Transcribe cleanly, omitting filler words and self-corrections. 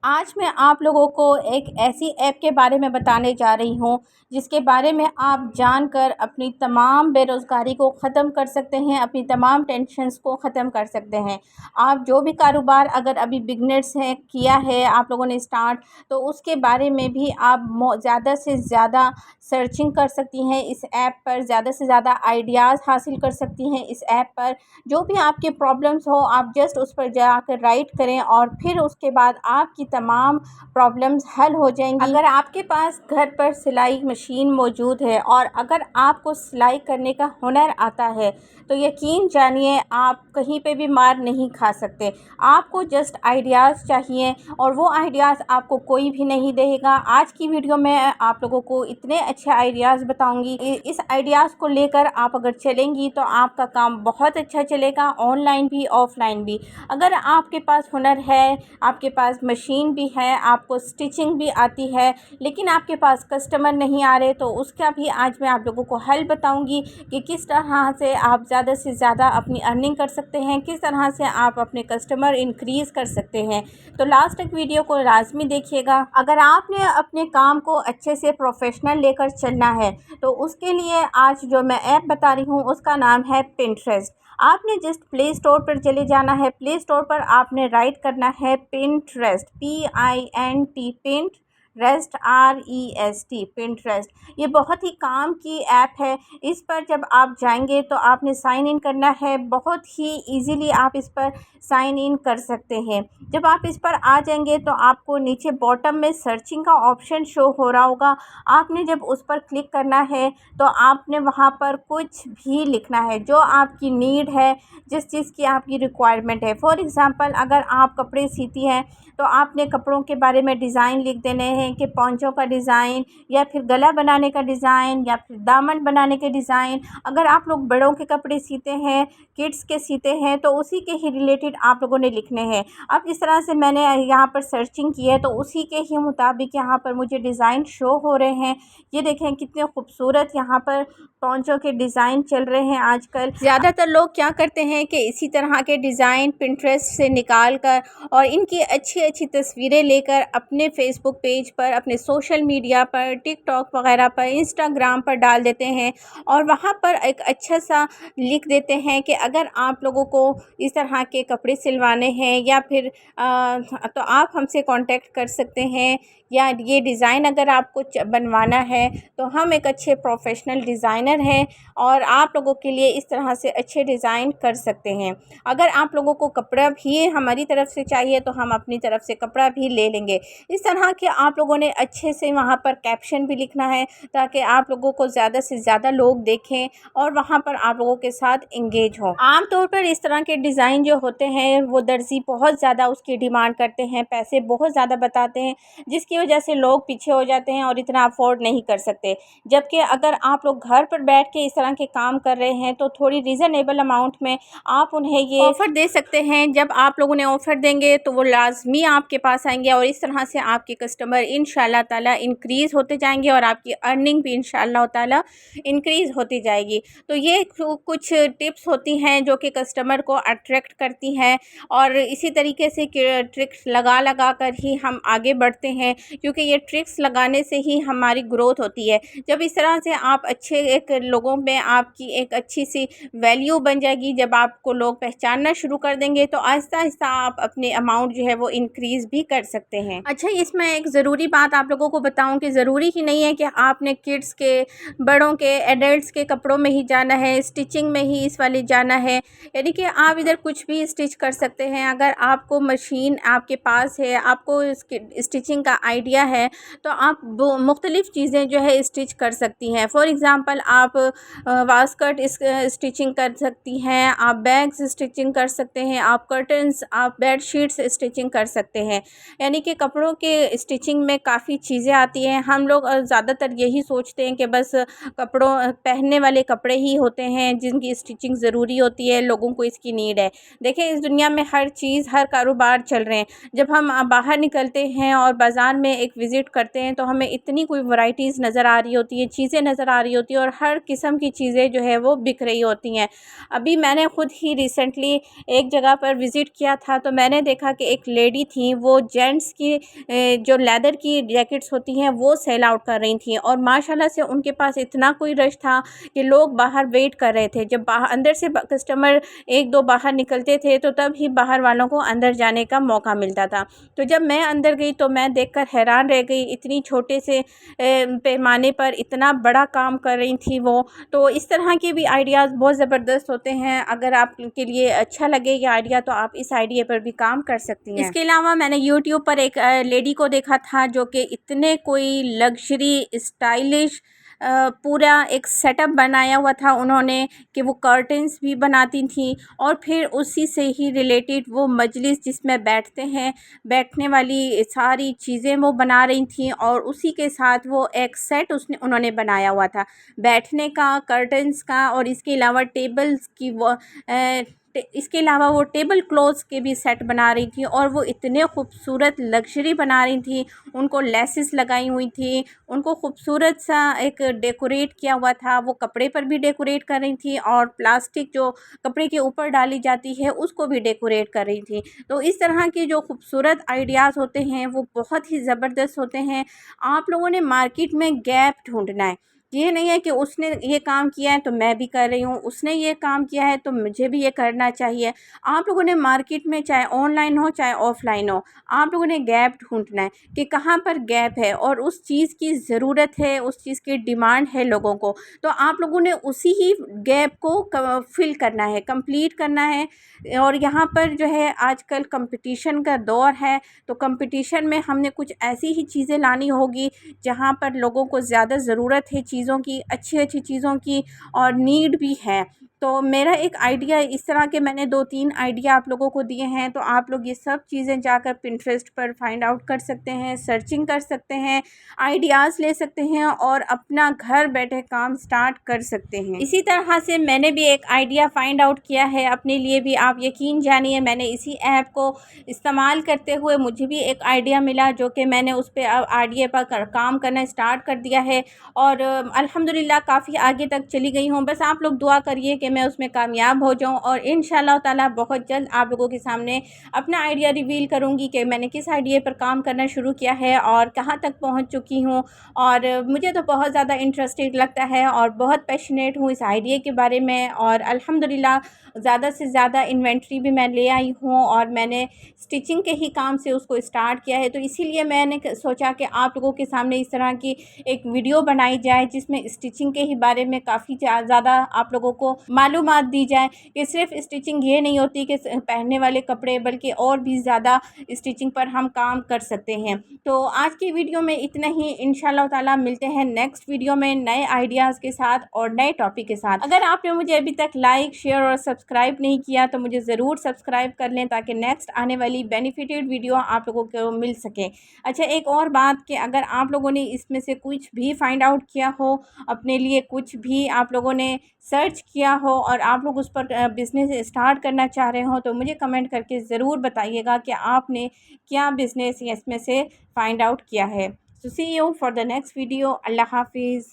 आज मैं आप लोगों को एक ऐसी ऐप के बारे में बताने जा रही हूँ जिसके बारे में आप जानकर अपनी तमाम बेरोज़गारी को ख़त्म कर सकते हैं, अपनी तमाम टेंशन्स को ख़त्म कर सकते हैं। आप जो भी कारोबार अगर अभी बिगनर्स हैं किया है आप लोगों ने स्टार्ट, तो उसके बारे में भी आप ज़्यादा से ज़्यादा सर्चिंग कर सकती हैं इस ऐप पर, ज़्यादा से ज़्यादा आइडियाज़ हासिल कर सकती हैं इस ऐप पर। जो भी आपके प्रॉब्लम्स हो आप जस्ट उस पर जाकर राइट करें और फिर उसके बाद आपकी तमाम प्रॉब्लम्स हल हो जाएंगी। अगर आपके पास घर पर सिलाई मशीन मौजूद है और अगर आपको सिलाई करने का हुनर आता है तो यकीन जानिए आप कहीं पे भी मार नहीं खा सकते। आपको जस्ट आइडियाज़ चाहिए और वो आइडियाज़ आपको कोई भी नहीं देगा। आज की वीडियो में आप लोगों को इतने अच्छे आइडियाज़ बताऊंगी, इस आइडियाज़ को लेकर आप अगर चलेंगी तो आपका काम बहुत अच्छा चलेगा, ऑनलाइन भी ऑफलाइन भी। अगर आपके पास हुनर है, आपके पास मशीन भी है, आपको स्टिचिंग भी आती है, लेकिन आपके पास कस्टमर नहीं आ रहे, तो उसका भी आज मैं आप लोगों को हल बताऊंगी कि किस तरह से आप ज़्यादा से ज़्यादा अपनी अर्निंग कर सकते हैं, किस तरह से आप अपने कस्टमर इंक्रीज़ कर सकते हैं। तो लास्ट तक वीडियो को लाजमी देखिएगा। अगर आपने अपने काम को अच्छे से प्रोफेशनल लेकर चलना है तो उसके लिए आज जो मैं ऐप बता रही हूँ उसका नाम है पिंटरेस्ट। आपने जस्ट प्ले स्टोर पर चले जाना है। प्ले स्टोर पर आपने राइट करना है Pinterest, PINT, pint rest, REST, Pinterest. ये बहुत ही काम की ऐप है। इस पर जब आप जाएंगे तो आपने साइन इन करना है। बहुत ही इजीली आप इस पर साइन इन कर सकते हैं। जब आप इस पर आ जाएंगे तो आपको नीचे बॉटम में सर्चिंग का ऑप्शन शो हो रहा होगा। आपने जब उस पर क्लिक करना है तो आपने वहाँ पर कुछ भी लिखना है जो आपकी नीड है, जिस चीज़ की आपकी रिक्वायरमेंट है। फॉर एग्ज़ाम्पल अगर आप कपड़े सीती हैं तो आपने कपड़ों के बारे में डिज़ाइन लिख देने हैं कि पॉन्चों का डिज़ाइन या फिर गला बनाने का डिज़ाइन या फिर दामन बनाने के डिज़ाइन। अगर आप लोग बड़ों के कपड़े सीते हैं, किड्स के सीते हैं, तो उसी के ही रिलेटेड आप लोगों ने लिखने हैं। अब इस तरह से मैंने यहाँ पर सर्चिंग की है तो उसी के ही मुताबिक यहाँ पर मुझे डिज़ाइन शो हो रहे हैं। ये देखें कितने खूबसूरत यहाँ पर पॉन्चों के डिज़ाइन चल रहे हैं आजकल। ज़्यादातर लोग क्या करते हैं कि इसी तरह के डिज़ाइन पिंटरेस्ट से निकाल कर और इनकी अच्छी अच्छी तस्वीरें लेकर अपने फेसबुक पेज पर, अपने सोशल मीडिया पर, टिकटॉक वगैरह पर, इंस्टाग्राम पर डाल देते हैं और वहाँ पर एक अच्छा सा लिख देते हैं कि अगर आप लोगों को इस तरह के कपड़े सिलवाने हैं या फिर तो आप हमसे कांटेक्ट कर सकते हैं, या ये डिज़ाइन अगर आपको बनवाना है तो हम एक अच्छे प्रोफेशनल डिज़ाइनर हैं और आप लोगों के लिए इस तरह से अच्छे डिज़ाइन कर सकते हैं। अगर आप लोगों को कपड़ा भी हमारी तरफ से चाहिए तो हम अपनी तरफ से कपड़ा भी ले लेंगे। इस तरह के आप लोगों ने अच्छे से वहाँ पर कैप्शन भी लिखना है ताकि आप लोगों को ज़्यादा से ज़्यादा लोग देखें और वहाँ पर आप लोगों के साथ इंगेज हों। आमतौर पर इस तरह के डिज़ाइन जो होते हैं वो दर्जी बहुत ज़्यादा उसकी डिमांड करते हैं, पैसे बहुत ज़्यादा बताते हैं, जिसकी वजह से लोग पीछे हो जाते हैं और इतना अफोर्ड नहीं कर सकते। जबकि अगर आप लोग घर पर बैठ के इस तरह के काम कर रहे हैं तो थोड़ी रीज़नेबल अमाउंट में आप उन्हें ये ऑफ़र दे सकते हैं। जब आप लोग उन्हें ऑफ़र देंगे तो वो लाजमी आपके पास आएंगे और इस तरह से आपके कस्टमर इंशाअल्लाह ताला इंक्रीज़ होते जाएंगे और आपकी अर्निंग भी इंशाअल्लाह ताला इंक्रीज़ होती जाएगी। तो ये कुछ टिप्स होती हैं जो कि कस्टमर को अट्रैक्ट करती हैं और इसी तरीके से ट्रिक्स लगा लगा कर ही हम आगे बढ़ते हैं, क्योंकि ये ट्रिक्स लगाने से ही हमारी ग्रोथ होती है। जब इस तरह से आप अच्छे एक लोगों में आपकी एक अच्छी सी वैल्यू बन जाएगी, जब आपको लोग पहचानना शुरू कर देंगे तो आहिस्ता आहिस्ता आप अपने अमाउंट जो है वो इंक्रीज़ भी कर सकते हैं। अच्छा, इसमें एक ज़रूरी बात आप लोगों को बताऊं कि ज़रूरी ही नहीं है कि आपने किड्स के, बड़ों के, एडल्ट्स के कपड़ों में ही जाना है, स्टिचिंग में ही इस वाले जाना है, यानी कि आप इधर कुछ भी स्टिच कर सकते हैं। अगर आपको मशीन आपके पास है, आपको इसकी स्टिचिंग का आइडिया है तो आप मुख्तलिफ़ चीज़ें जो है स्टिच कर सकती हैं। फॉर एग्ज़ाम्पल आप वास्कट स्टिचिंग कर सकती हैं, आप बैग्स स्टिचिंग कर सकते हैं, आप कर्टन्स, आप बेड शीट्स स्टिचिंग कर सकते हैं। यानी कि कपड़ों के स्टिचिंग में काफ़ी चीज़ें आती हैं। हम लोग ज़्यादातर यही सोचते हैं कि बस कपड़ों पहनने वाले कपड़े ही होते हैं जिनकी स्टिचिंग ज़रूरी होती है, लोगों को इसकी नीड है। देखें इस दुनिया में हर चीज़, हर कारोबार चल रहे हैं। जब हम बाहर निकलते हैं और बाज़ार में एक विज़िट करते हैं तो हमें इतनी कोई वैराइटीज़ नज़र आ रही होती है, चीज़ें नज़र आ रही होती है और हर हर किस्म की चीज़ें जो है वो बिक रही होती हैं। अभी मैंने ख़ुद ही रिसेंटली एक जगह पर विज़िट किया था, तो मैंने देखा कि एक लेडी थी, वो जेंट्स की जो लेदर की जैकेट्स होती हैं वो सेल आउट कर रही थी, और माशाल्लाह से उनके पास इतना कोई रश था कि लोग बाहर वेट कर रहे थे। जब बाहर अंदर से कस्टमर एक दो बाहर निकलते थे तो तब ही बाहर वालों को अंदर जाने का मौका मिलता था। तो जब मैं अंदर गई तो मैं देखकर हैरान रह गई, इतनी छोटे से पैमाने पर इतना बड़ा काम कर रही थी वो। तो इस तरह के भी आइडियाज़ बहुत ज़बरदस्त होते हैं। अगर आपके लिए अच्छा लगे ये आइडिया तो आप इस आइडिया पर भी काम कर सकती हैं। इसके अलावा मैंने यूट्यूब पर एक लेडी को देखा था जो कि इतने कोई लग्जरी स्टाइलिश पूरा एक सेटअप बनाया हुआ था उन्होंने, कि वो कर्टन्स भी बनाती थी, और फिर उसी से ही रिलेटेड वो मजलिस जिसमें बैठते हैं, बैठने वाली सारी चीज़ें वो बना रही थी, और उसी के साथ वो एक सेट उन्होंने बनाया हुआ था बैठने का, कर्टन्स का, और इसके अलावा टेबल्स की वो इसके अलावा वो टेबल क्लॉथ्स के भी सेट बना रही थी, और वो इतने खूबसूरत लग्जरी बना रही थी। उनको लेसेस लगाई हुई थी, उनको खूबसूरत सा एक डेकोरेट किया हुआ था, वो कपड़े पर भी डेकोरेट कर रही थी, और प्लास्टिक जो कपड़े के ऊपर डाली जाती है उसको भी डेकोरेट कर रही थी। तो इस तरह के जो खूबसूरत आइडियाज़ होते हैं वो बहुत ही ज़बरदस्त होते हैं। आप लोगों ने मार्केट में गैप ढूंढना है। ये नहीं है कि उसने ये काम किया है तो मैं भी कर रही हूँ, उसने ये काम किया है तो मुझे भी ये करना चाहिए। आप लोगों ने मार्केट में चाहे ऑनलाइन हो चाहे ऑफ़लाइन हो, आप लोगों ने गैप ढूंढना है कि कहाँ पर गैप है और उस चीज़ की ज़रूरत है, उस चीज़ की डिमांड है लोगों को। तो आप लोगों ने उसी ही गैप को फिल करना है, कंप्लीट करना है। और यहाँ पर जो है आजकल कंपटीशन का दौर है, तो कंपटीशन में हमने कुछ ऐसी ही चीज़ें लानी होगी जहाँ पर लोगों को ज़्यादा ज़रूरत है चीज़ों की, अच्छी-अच्छी चीज़ों की, और नीड भी है। तो मेरा एक आइडिया इस तरह के मैंने 2-3 आइडिया आप लोगों को दिए हैं, तो आप लोग ये सब चीज़ें जाकर पिंटरेस्ट पर फाइंड आउट कर सकते हैं, सर्चिंग कर सकते हैं, आइडियाज़ ले सकते हैं, और अपना घर बैठे काम स्टार्ट कर सकते हैं। इसी तरह से मैंने भी एक आइडिया फाइंड आउट किया है अपने लिए भी। आप यकीन जानिए, मैंने इसी ऐप को इस्तेमाल करते हुए मुझे भी एक आइडिया मिला, जो कि मैंने उस पे आइडिया पर काम करना स्टार्ट कर दिया है, और अल्हम्दुलिल्लाह काफ़ी आगे तक चली गई हूँ। बस आप लोग दुआ करिए कि मैं उसमें कामयाब हो जाऊँ, और इंशाअल्लाह ताला बहुत जल्द आप लोगों के सामने अपना आइडिया रिवील करूँगी कि मैंने किस आइडिया पर काम करना शुरू किया है और कहाँ तक पहुँच चुकी हूँ। और मुझे तो बहुत ज़्यादा इंटरेस्टिंग लगता है और बहुत पैशनेट हूँ इस आइडिया के बारे में, और अल्हम्दुलिल्लाह ज़्यादा से ज़्यादा इन्वेंट्री भी मैं ले आई हूँ, और मैंने स्टिचिंग के ही काम से उसको स्टार्ट किया है। तो इसीलिए मैंने सोचा कि आप लोगों के सामने इस तरह की एक वीडियो बनाई जाए जिसमें स्टिचिंग के ही बारे में काफ़ी ज़्यादा आप लोगों को मालूमात दी जाए, कि सिर्फ स्टिचिंग ये नहीं होती कि पहनने वाले कपड़े, बल्कि और भी ज़्यादा स्टिचिंग पर हम काम कर सकते हैं। तो आज की वीडियो में इतना ही। इंशाल्लाह ताला मिलते हैं नेक्स्ट वीडियो में नए आइडियाज़ के साथ और नए टॉपिक के साथ। अगर आपने मुझे अभी तक लाइक, शेयर और सब्सक्राइब नहीं किया तो मुझे ज़रूर सब्सक्राइब कर लें, ताकि नेक्स्ट आने वाली बेनिफिटेड वीडियो आप लोगों को मिल सके। अच्छा, एक और बात, कि अगर आप लोगों ने इसमें से कुछ भी फाइंड आउट किया हो, अपने लिए कुछ भी आप लोगों ने सर्च किया हो, और आप लोग उस पर बिज़नेस स्टार्ट करना चाह रहे हो, तो मुझे कमेंट करके ज़रूर बताइएगा कि आपने क्या बिज़नेस इसमें से फाइंड आउट किया है। So see you for the next video. Allah Hafiz.